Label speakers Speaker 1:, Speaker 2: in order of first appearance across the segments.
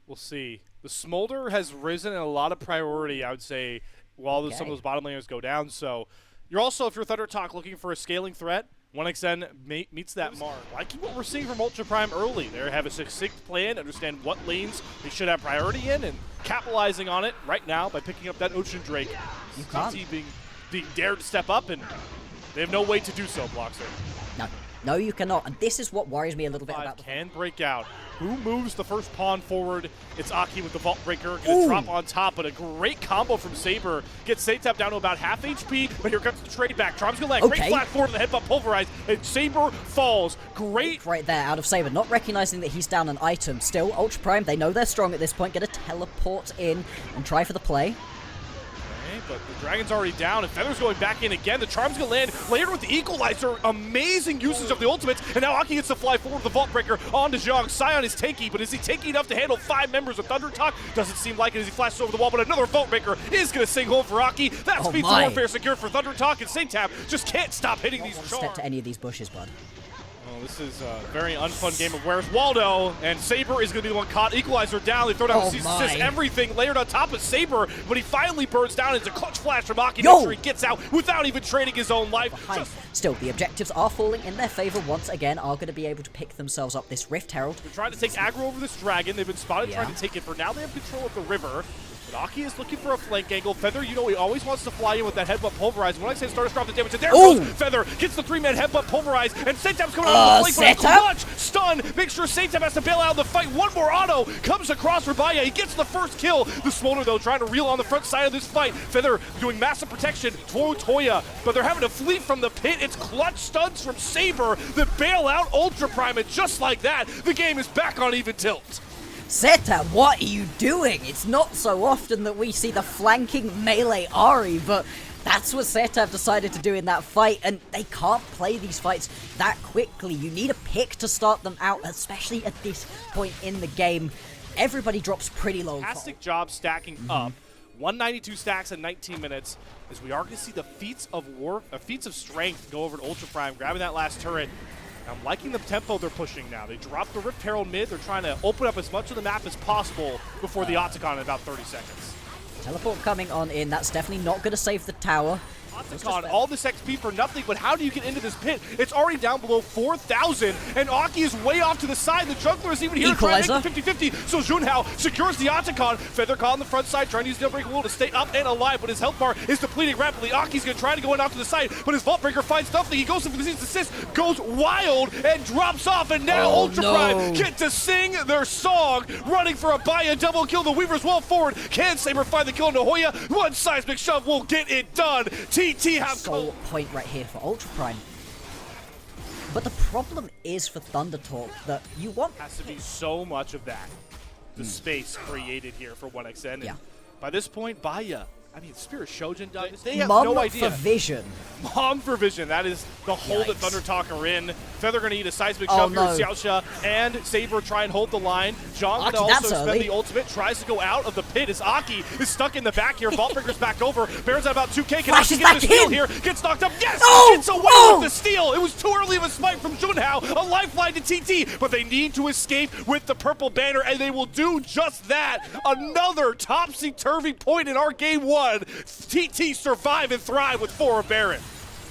Speaker 1: We'll see. The Smolder has risen in a lot of priority, I would say, while some of those bottom laners go down. So you're also, if you're Thundertalk, looking for a scaling threat. 1xN meets that mark. Liking what we're seeing from Ultra Prime early. They have a succinct plan, understand what lanes they should have priority in, and capitalizing on it right now by picking up that Ocean Drake. TT being dared to step up, and they have no way to do so, Bloxer.
Speaker 2: No, you cannot. And this is what worries me a little bit about.
Speaker 1: Can break out. Who moves the first pawn forward? It's Aki with the Vault Breaker. Gonna drop on top, but a great combo from Saber. Gets Satap down to about half HP, but here comes the trade back. Charm's gonna land. Great flat forward to the headbutt pulverize, and Saber falls. Great.
Speaker 2: Right there, out of Saber, not recognizing that he's down an item. Still, Ultra Prime, they know they're strong at this point. Gonna teleport in and try for the play.
Speaker 1: But the Dragon's already down, and Feather's going back in again. The Charm's going to land, layered with the Equalizer. Amazing usage of the ultimates, and now Aki gets to fly forward with the Vault Breaker onto Zhang. Sion is tanky, but is he tanky enough to handle 5 members of Thundertalk? Doesn't seem like it as he flashes over the wall, but another Vault Breaker is going to sing home for Aki. That speeds to warfare secured for Thundertalk, and Satap just can't stop hitting these charms.
Speaker 2: Step to any of these bushes, bud.
Speaker 1: Oh, this is a very unfun game of Where's Waldo, and Saber is going to be the one caught. Equalizer down, they throw down the cease and desist, everything layered on top of Saber, but he finally burns down. It's a clutch flash from Aki. Make sure he gets out without even trading his own life.
Speaker 2: Still, the objectives are falling in their favor once again, are going to be able to pick themselves up this Rift Herald.
Speaker 1: They're trying to take aggro over this Dragon. They've been spotted trying to take it. For now, they have control of the river. But Aki is looking for a flank angle. Feather, you know, he always wants to fly in with that headbutt pulverize. When I say start to drop the damage, and there goes Feather, gets the 3-man headbutt pulverize, and Satap's coming out of the flank with a clutch stun. Make sure Satap has to bail out of the fight. One more auto comes across for Baya. He gets the first kill. The Smolder, though, trying to reel on the front side of this fight. Feather doing massive protection toward Toya, but they're having to flee from the pit. It's clutch stuns from Saber that bail out Ultra Prime, and just like that, the game is back on even tilt.
Speaker 2: Zeta, what are you doing? It's not so often that we see the flanking melee Ahri, but that's what Zeta have decided to do in that fight, and they can't play these fights that quickly. You need a pick to start them out, especially at this point in the game. Everybody drops pretty low.
Speaker 1: Fantastic job stacking up. 192 stacks in 19 minutes, as we are going to see the feats of strength go over to Ultra Prime, grabbing that last turret. I'm liking the tempo they're pushing now. They drop the Rift Herald mid. They're trying to open up as much of the map as possible before the Otacon in about 30 seconds.
Speaker 2: Teleport coming on in. That's definitely not going to save the tower.
Speaker 1: Otacon, all this XP for nothing, but how do you get into this pit? It's already down below 4,000, and Aki is way off to the side. The jungler is even here trying to make the 50-50, so Junhao secures the Otacon. Feather caught on the front side, trying to use the Breaker Will to stay up and alive, but his health bar is depleting rapidly. Aki's going to try to go in off to the side, but his Vault Breaker finds nothing. He goes for the cease assist, goes wild, and drops off, and now Ultra Prime get to sing their song, running for a Baya double kill. The Weaver's well forward. Can Saber find the kill into Hoya? One seismic shove will get it done. TT have
Speaker 2: sole point right here for Ultra Prime. But the problem is for Thundertalk that you want
Speaker 1: has to be so much of that. The space created here for 1xN. And by this point, Baya, I mean, Spirit Shojin, they have no idea.
Speaker 2: Mom for vision.
Speaker 1: Mom for vision. That is the hole that Thundertalk are in. Feather going to eat a seismic shove here. Xiaosha and Saber try and hold the line. Zhang going to also spend the ultimate. Tries to go out of the pit as Aki is stuck in the back here. Vault Breaker's back over. Baron's at about 2K. Can Aki get the steal here? Gets knocked up. Yes! Gets away with the steal. It was too early of a smite from Junhao. A lifeline to TT, but they need to escape with the purple banner, and they will do just that. Another topsy-turvy point in our game 1. TT survive and thrive with 4 of Baron.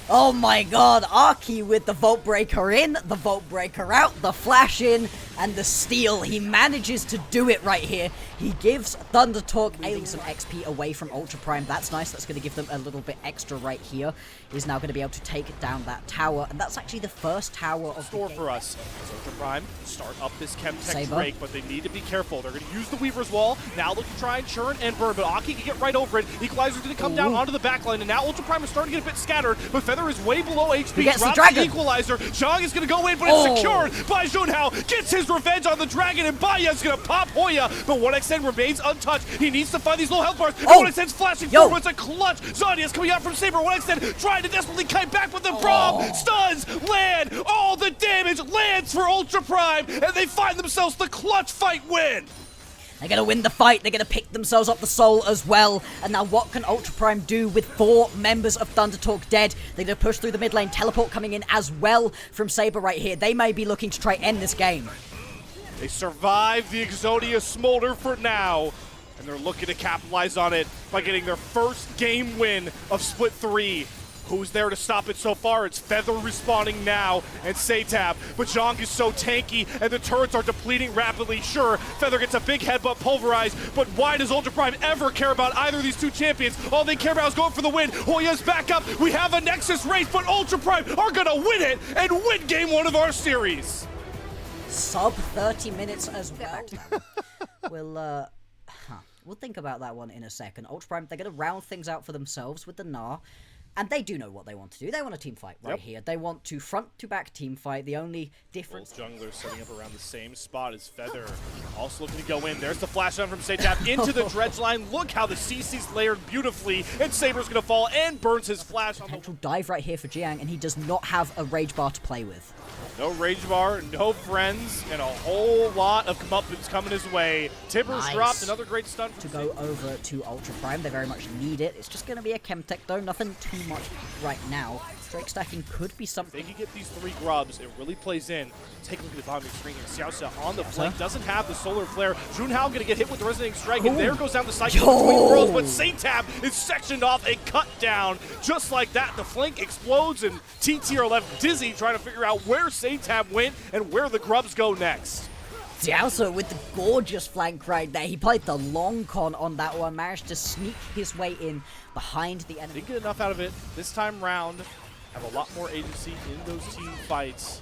Speaker 2: Oh my god, Aki with the Vault Breaker in, the Vault Breaker out, the flash in, and the steal. He manages to do it right here. He gives Thundertalk some XP away from Ultra Prime. That's nice. That's going to give them a little bit extra right here. He's now going to be able to take down that tower, and that's actually the first tower of the game.
Speaker 1: For us. Ultra Prime start up this Chemtech Drake, but they need to be careful. They're going to use the Weaver's Wall. Now look to try and churn and burn, but Aki can get right over it. Equalizer's going to come down onto the backline, and now Ultra Prime is starting to get a bit scattered, but Feather is way below HP. Drops the Equalizer. Zhang is going to go in, but it's secured by Junhao. Gets his revenge on the Dragon, and Baya is going to pop Hoya, but 1xN remains untouched. He needs to find these low health bars. 1xN's flashing forward. It's a clutch. Zodia's coming out from Saber. 1xN trying to desperately kite back with the Braum. Stuns, land, all the damage lands for Ultra Prime, and they find themselves the clutch fight win.
Speaker 2: They're going to win the fight. They're going to pick themselves up the soul as well. And now what can Ultra Prime do with 4 members of Thundertalk dead? They're going to push through the mid lane. Teleport coming in as well from Saber right here. They may be looking to try end this game.
Speaker 1: They survived the Exodia smolder for now, and they're looking to capitalize on it by getting their first game win of Split 3. Who's there to stop it so far? It's Feather respawning now, and Satab. But Zhang is so tanky, and the turrets are depleting rapidly. Sure, Feather gets a big headbutt pulverized, but why does Ultra Prime ever care about either of these two champions? All they care about is going for the win. Hoya's back up. We have a Nexus race, but Ultra Prime are gonna win it and win game 1 of our series.
Speaker 2: Sub 30 minutes as well. We'll think about that one in a second. Ultra Prime, they're gonna round things out for themselves with the Gnar. And they do know what they want to do. They want a team fight right here. They want to front-to-back team fight. The only difference...
Speaker 1: Both junglers setting up around the same spot as Feather. Also looking to go in. There's the flash down from Satab into the dredge line. Look how the CC's layered beautifully. And Saber's going to fall and burns his flash.
Speaker 2: Potential dive right here for Jiang, and he does not have a rage bar to play with.
Speaker 1: No rage bar, no friends, and a whole lot of comeuppance coming his way. Tibbers dropped another great stun
Speaker 2: to go over to Ultra Prime. They very much need it. It's just going to be a Chemtech though, nothing too much right now. Drake stacking could be something.
Speaker 1: They can get these 3 grubs. It really plays in. Take a look at the bottom of the screen here. Xiaoxia on the flank, doesn't have the solar flare. Junhao gonna get hit with the resonating strike, and there goes down the cycle between worlds, but Satab is sectioned off and cut down. Just like that, the flank explodes, and TT are left dizzy trying to figure out where Satab went and where the grubs go next.
Speaker 2: Xiaoxia with the gorgeous flank right there. He played the long con on that one, managed to sneak his way in behind the enemy.
Speaker 1: Didn't get enough out of it this time round. Have a lot more agency in those team fights.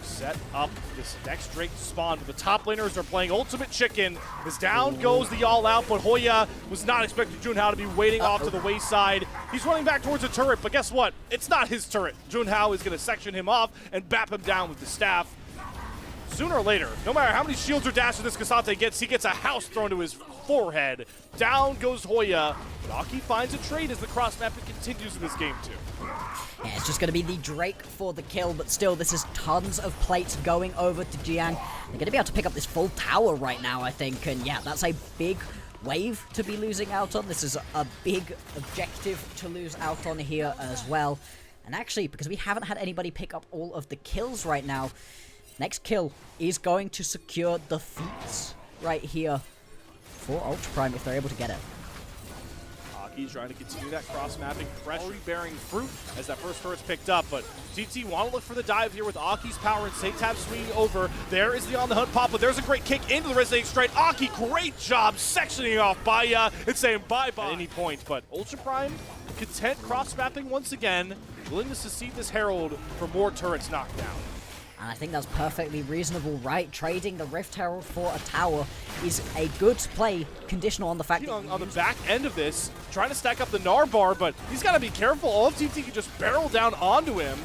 Speaker 1: Set up this next Drake spawn. The top laners are playing Ultimate Chicken. As down goes the all-out, but Hoya was not expecting Junhao to be waiting off to the wayside. He's running back towards the turret, but guess what? It's not his turret. Junhao is going to section him off and bap him down with the staff. Sooner or later, no matter how many shields or dashes this Kazate gets, he gets a house thrown to his forehead. Down goes Hoya. But Aki finds a trade as the cross-mapping continues in this game too.
Speaker 2: Yeah, it's just going to be the Drake for the kill, but still, this is tons of plates going over to Jiang. They're going to be able to pick up this full tower right now, I think, and yeah, that's a big wave to be losing out on. This is a big objective to lose out on here as well. And actually, because we haven't had anybody pick up all of the kills right now, next kill is going to secure the feats right here for Ultra Prime if they're able to get it.
Speaker 1: Aki's trying to continue that cross-mapping, pressure bearing fruit as that first turret's picked up, but GT want to look for the dive here with Aki's power and Satab swinging over. There is the on the hunt pop, but there's a great kick into the resonating strike. Aki, great job sectioning off Baya and saying bye-bye at any point, but Ultra Prime content cross-mapping once again, willing to secede this Herald for more turrets knocked down.
Speaker 2: And I think that's perfectly reasonable, right? Trading the Rift Herald for a tower is a good play, conditional on the fact that...
Speaker 1: On the back end of this, trying to stack up the Gnar bar, but he's got to be careful. All of TT can just barrel down onto him.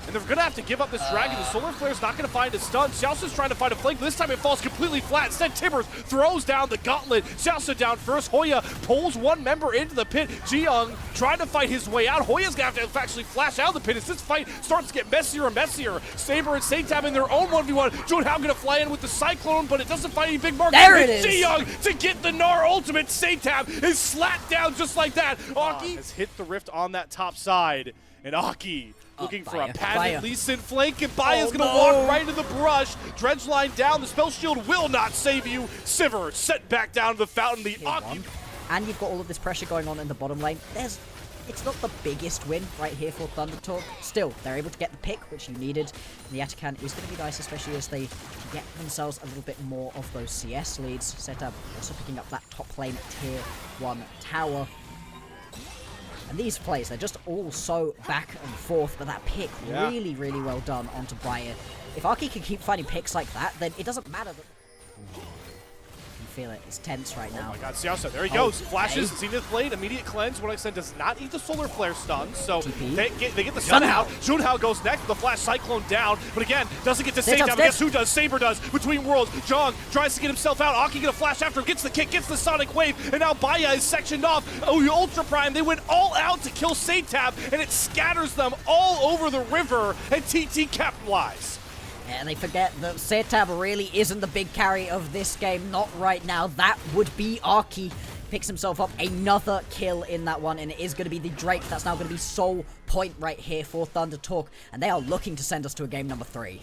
Speaker 1: And they're going to have to give up this dragon. The Solar Flare's not going to find a stun. Xiaoxia's trying to find a flank, but this time it falls completely flat. Instead, Tibbers throws down the gauntlet. Xiaoxia down first. Hoya pulls one member into the pit. Jiyoung trying to fight his way out. Hoya's going to have to actually flash out of the pit as this fight starts to get messier and messier. Saber and Satab in their own 1v1. Junhao going to fly in with the Cyclone, but it doesn't find any big mark.
Speaker 2: There it is.
Speaker 1: Jiyoung to get the Gnar ultimate. Satab is slapped down just like that. Aki has hit the rift on that top side. And Aki looking for a patent Lee Sin flank, and Baya's gonna walk right into the brush. Dredge line down, the spell shield will not save you. Sivir set back down to the fountain, the Aki.
Speaker 2: And you've got all of this pressure going on in the bottom lane. It's not the biggest win right here for Thundertalk. Still, they're able to get the pick, which you needed. And the Atakan is going to be nice, especially as they get themselves a little bit more of those CS leads. Setup also picking up that top lane tier 1 tower. And these plays, they're just all so back and forth, but that pick really, really well done onto Baya. If Aki can keep finding picks like that, then it doesn't matter that... You feel it. It's tense right now.
Speaker 1: Oh my god, Xiaoxia, there he goes. Flashes, Zenith Blade, immediate cleanse. What I said does not eat the Solar Flare stun, so they get the stun out. Junhao goes next, the Flash Cyclone down, but again, doesn't get to save down. Guess who does? Saber does. Between worlds, Zhang tries to get himself out. Aki gonna flash after him, gets the kick, gets the Sonic Wave, and now Baya is sectioned off. Oh, Ultra Prime, they went all out to kill Satab, and it scatters them all over the river, and TT capitalize.
Speaker 2: And they forget that Satab really isn't the big carry of this game, not right now. That would be Aki. Picks himself up another kill in that one, and it is going to be the Drake. That's now going to be sole point right here for Thundertalk, and they are looking to send us to a game number 3.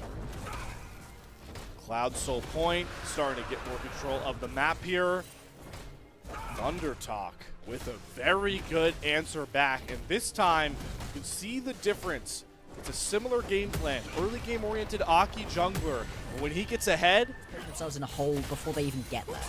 Speaker 1: Cloud Soul Point starting to get more control of the map here. Thundertalk with a very good answer back, and this time you can see the difference. It's a similar game plan, early game oriented Aki jungler, but when he gets ahead,
Speaker 2: Put themselves in a hole before they even get there.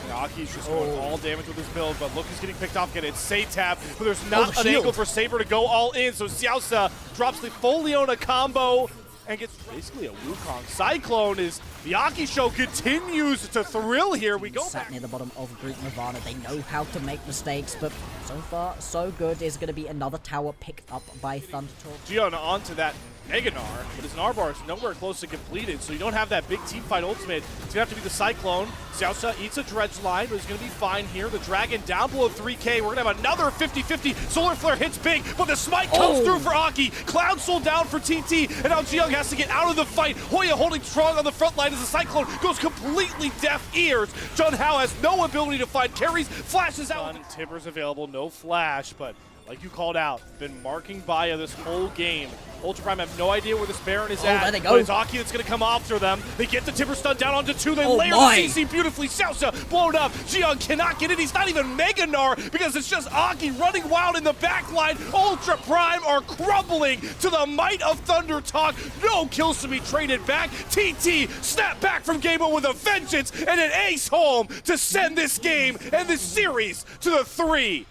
Speaker 1: and Aki's just going all damage with his build, but look who's getting picked off again. It's Satab, but there's not an angle for Saber to go all in, so Xiaosa drops the full Leona combo and gets basically a Wukong. Cyclone is, the Aki show continues to thrill here. We go
Speaker 2: Sat
Speaker 1: back.
Speaker 2: near the bottom of Group Nirvana. They know how to make mistakes, but so far, so good. Is going to be another tower picked up by Thundertalk.
Speaker 1: Gion onto that Meganar, but his Narbar is nowhere close to completed, so you don't have that big team fight ultimate. It's going to have to be the Cyclone. Xiaosa eats a Dredge line, but he's going to be fine here. The Dragon down below 3K. We're going to have another 50-50. Solar Flare hits big, but the smite comes through for Aki. Cloud Soul down for TT, and now Jiyoung has to get out of the fight. Hoya holding strong on the front line as the Cyclone goes completely deaf ears. Jun Hao has no ability to find carries, flashes out. Timber's available, no flash, but like you called out, been marking Baya this whole game. Ultra Prime have no idea where this Baron is at.
Speaker 2: There they go.
Speaker 1: But it's Aki that's going to come after them. They get the Timber stun down onto 2. They layer
Speaker 2: my.
Speaker 1: the CC beautifully. Xiaosa blown up. Jiyoung cannot get it. He's not even Meganar because it's just Aki running wild in the backline. Ultra Prime are crumbling to the might of Thundertalk. No kills to be traded back. TT snap back from game 1 with a vengeance and an ace home to send this game and this series to the 3.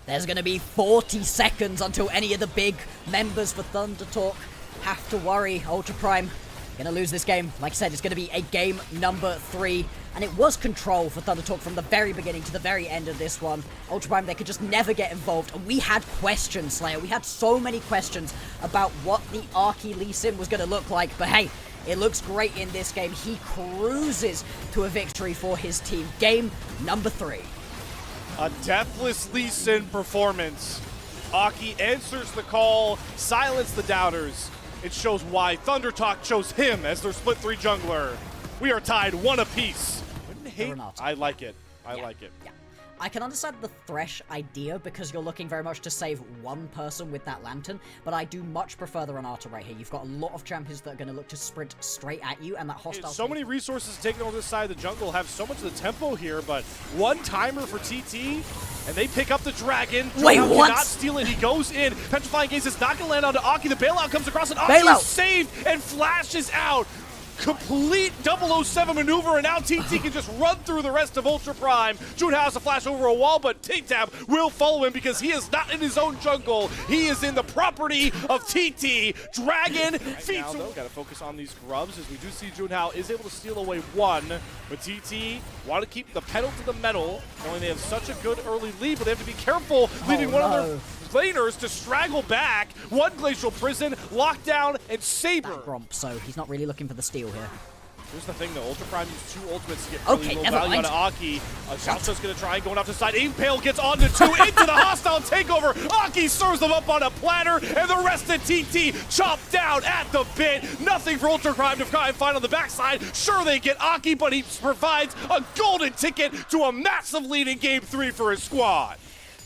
Speaker 2: There's going to be 40 seconds until any of the big members for Thundertalk have to worry. Ultra Prime going to lose this game. Like I said, it's going to be a game number 3. And it was control for Thundertalk from the very beginning to the very end of this one. Ultra Prime, they could just never get involved. And we had questions, Slayer. We had so many questions about what the Aki Lee Sin was going to look like. But hey, it looks great in this game. He cruises to a victory for his team. Game number 3.
Speaker 1: A deathless Lee Sin performance. Aki answers the call, silence the doubters. It shows why Thundertalk chose him as their split 3 jungler. We are tied 1 apiece. Wouldn't hate. I like it. I like it.
Speaker 2: Yeah. I can understand the Thresh idea because you're looking very much to save one person with that Lantern, but I do much prefer the Renata right here. You've got a lot of champions that are going to look to sprint straight at you, and that hostile...
Speaker 1: So many resources taken on this side of the jungle, have so much of the tempo here, but one timer for TT, and they pick up the Dragon.
Speaker 2: Wait, what?
Speaker 1: Cannot steal it. He goes in. Petrifying Gaze is not going to land onto Aki. The bailout comes across, and Aki is saved and flashes out. Complete 007 maneuver, and now TT can just run through the rest of Ultra Prime. Jun has to flash over a wall, but T-Tab will follow him because he is not in his own jungle. He is in the property of TT. Dragon feats. Right now, though, got to focus on these grubs as we do see Jun Hao is able to steal away 1, but TT want to keep the pedal to the metal, knowing they have such a good early lead, but they have to be careful, leaving one of their laners to straggle back. 1 Glacial Prison, Lockdown, and Saber.
Speaker 2: Gromp, so he's not really looking for the steal here.
Speaker 1: Here's the thing though, Ultra Prime used 2 ultimates to get really low value out of Aki. Xiaosa's gonna try going off the side. Impale gets onto 2 into the hostile takeover. Aki serves them up on a platter, and the rest of TT chopped down at the bit. Nothing for Ultra Prime to try and find on the backside. Sure, they get Aki, but he provides a golden ticket to a massive lead in Game 3 for his squad.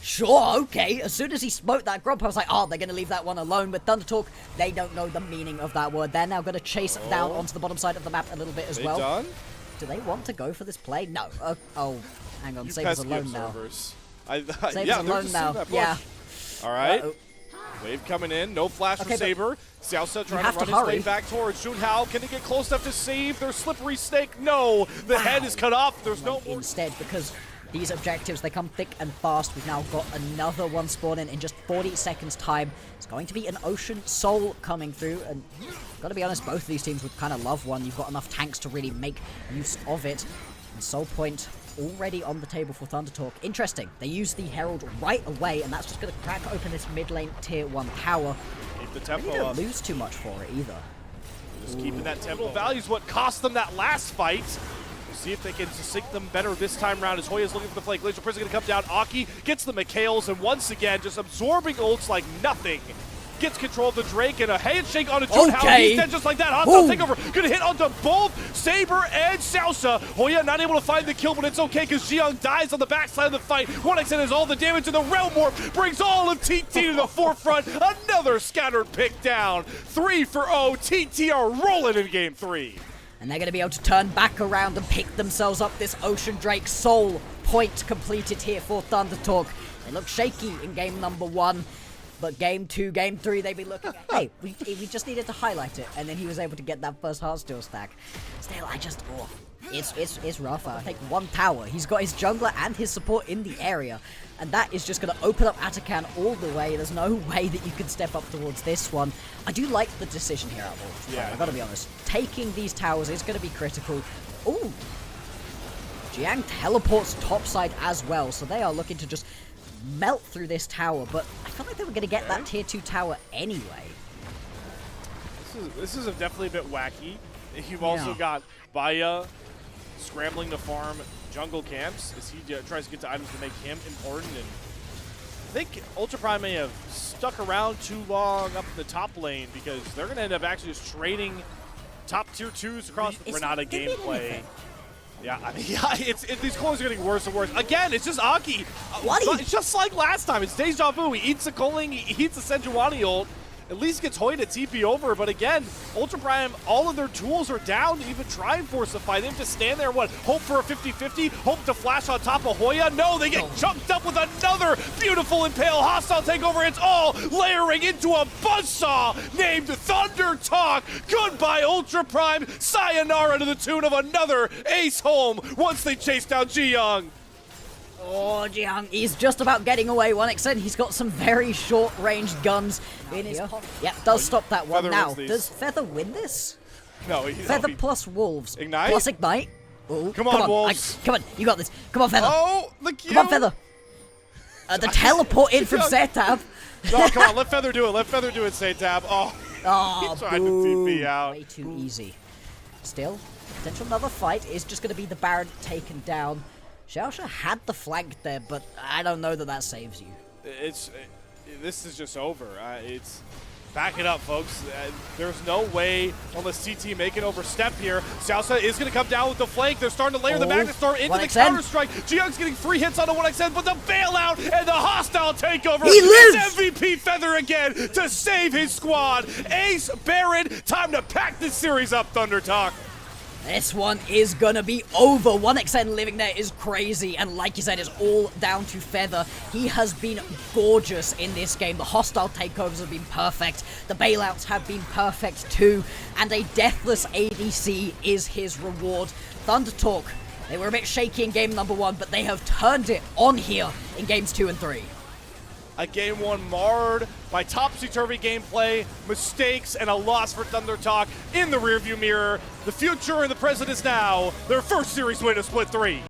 Speaker 2: Sure, okay. As soon as he smoked that Grump, I was like, oh, they're going to leave that one alone. But Thundertalk, they don't know the meaning of that word. They're now going to chase down onto the bottom side of the map a little bit as well.
Speaker 1: Done?
Speaker 2: Do they want to go for this play? No. Oh, hang on. Saber's alone now. Saber's alone now. Yeah.
Speaker 1: All right. Wave coming in. No flash for Saber. Xiaosa trying to run his way back towards Jun Hao. Can he get close enough to save their slippery snake? No. The head is cut off. There's no more.
Speaker 2: Instead, because these objectives, they come thick and fast. We've now got another one spawning in just 40 seconds time. It's going to be an Ocean Soul coming through, and got to be honest, both of these teams would kind of love one. You've got enough tanks to really make use of it. And Soul Point already on the table for Thundertalk. Interesting. They use the Herald right away, and that's just going to crack open this mid lane tier 1 tower.
Speaker 1: Keep the tempo
Speaker 2: They don't
Speaker 1: up.
Speaker 2: lose too much for it either.
Speaker 1: Just keeping that tempo value is what cost them that last fight. See if they can sync them better this time around as Hoya's looking for the flank. Glacial Prison going to come down. Aki gets the McHale's, and once again, just absorbing ults like nothing. Gets control of the Drake, and a handshake on a Jun Hao. He's dead just like that. Hostile takeover. Gonna hit onto both Saber and Xiaosa. Hoya not able to find the kill, but it's okay because Jiyoung dies on the backside of the fight. 1xN has all the damage, and the Realm Warp brings all of TT to the forefront. Another scattered pick down. 3 for 0. TT are rolling in Game 3.
Speaker 2: And they're going to be able to turn back around and pick themselves up this Ocean Drake Soul point completed here for Thundertalk. They look shaky in game number 1. But game 2, game 3, they'd be looking at, hey, we just needed to highlight it. And then he was able to get that first Heartsteel stack. Still, it's rough. I think 1 tower. He's got his jungler and his support in the area. And that is just going to open up Atakan all the way. There's no way that you can step up towards this one. I do like the decision here,
Speaker 1: yeah,
Speaker 2: I've got to be honest. Taking these towers is going to be critical. Ooh. Jiang teleports topside as well. So they are looking to just melt through this tower. But I felt like they were going to get that tier 2 tower anyway.
Speaker 1: This is definitely a bit wacky. You've also got Baya scrambling to farm jungle camps as he tries to get to items to make him important. And I think Ultra Prime may have stuck around too long up in the top lane because they're going to end up actually just trading top tier 2s across the Renata gameplay. Yeah, I mean, these clones are getting worse and worse. Again, it's just Aki. It's just like last time. It's deja vu. He eats the Culling, he eats the Sejuani ult. At least gets Hoya to TP over, but again, Ultra Prime, all of their tools are down to even try and force a fight. They have to stand there, hope for a 50-50, hope to flash on top of Hoya? No, they get chunked up with another beautiful Impale hostile takeover. It's all layering into a buzzsaw named Thundertalk. Goodbye, Ultra Prime. Sayonara to the tune of another ace home once they chase down Jiyoung.
Speaker 2: Oh, Jiang, he's just about getting away. 1xN, he's got some very short-ranged guns in his pocket. Yep, does stop that one. Now, does Feather win this?
Speaker 1: No,
Speaker 2: Feather plus Wolves.
Speaker 1: Ignite?
Speaker 2: Plus Ignite. Ooh,
Speaker 1: come on, Wolves.
Speaker 2: Come on, you got this. Come on, Feather.
Speaker 1: Oh, the Q.
Speaker 2: Come on, Feather. The teleport in from Zetab.
Speaker 1: No, come on, let Feather do it. Let Feather do it, Zetab. Oh, he tried to TP out.
Speaker 2: Way too easy. Still, potential another fight is just going to be the Baron taken down. Xiaosha had the flank there, but I don't know that saves you.
Speaker 1: This is just over. Back it up, folks. There's no way unless CT make an overstep here. Xiaosha is going to come down with the flank. They're starting to layer the Magnet Storm into the counter-strike. Jiyoung's getting 3 hits on the 1xN, but the bailout and the hostile takeover.
Speaker 2: He lives!
Speaker 1: It's MVP Feather again to save his squad. Ace, Baron, time to pack this series up, Thundertalk.
Speaker 2: This one is gonna be over. 1xN living there is crazy, and like you said, it's all down to Feather. He has been gorgeous in this game. The hostile takeovers have been perfect. The bailouts have been perfect too, and a deathless ADC is his reward. Thundertalk, they were a bit shaky in game number 1, but they have turned it on here in games 2 and 3.
Speaker 1: A game 1 marred by topsy-turvy gameplay, mistakes, and a loss for Thundertalk in the rearview mirror. The future and the present is now. Their first series win of Split 3.